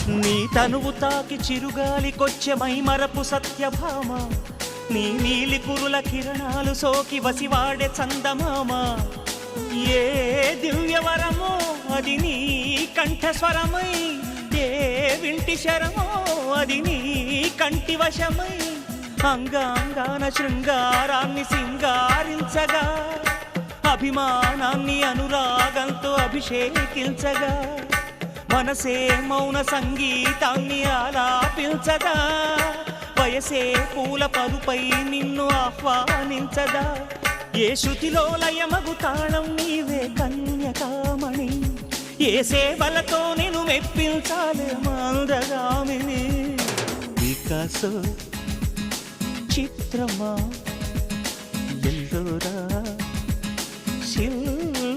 నీ తనువు తాకి చిరుగాలికొచ్చే మైమరపు సత్యభామ, నీ నీలి కురుల కిరణాలు సోకి వసివాడే చందమామ. ఏ దివ్యవరమో అది నీ కంఠస్వరమై, ఏ వింటి శరమో అది నీ కంటి వశమై, అంగాంగాన శృంగారాన్ని సింగారించగా, అభిమానాన్ని అనురాగంతో అభిషేకించగా, మనసే మౌన సంగీతాన్ని ఆలాపించదా, వయసే పూల పరుపై నిన్ను ఆహ్వానించదా. ఏ శృతిలో లయమగు తాళం నీవే కన్యకామణి, ఏ సేవలతో నేను మెప్పించాలే మందగామిని. వికాసో చిత్రమా ఎల్లోరా శిల్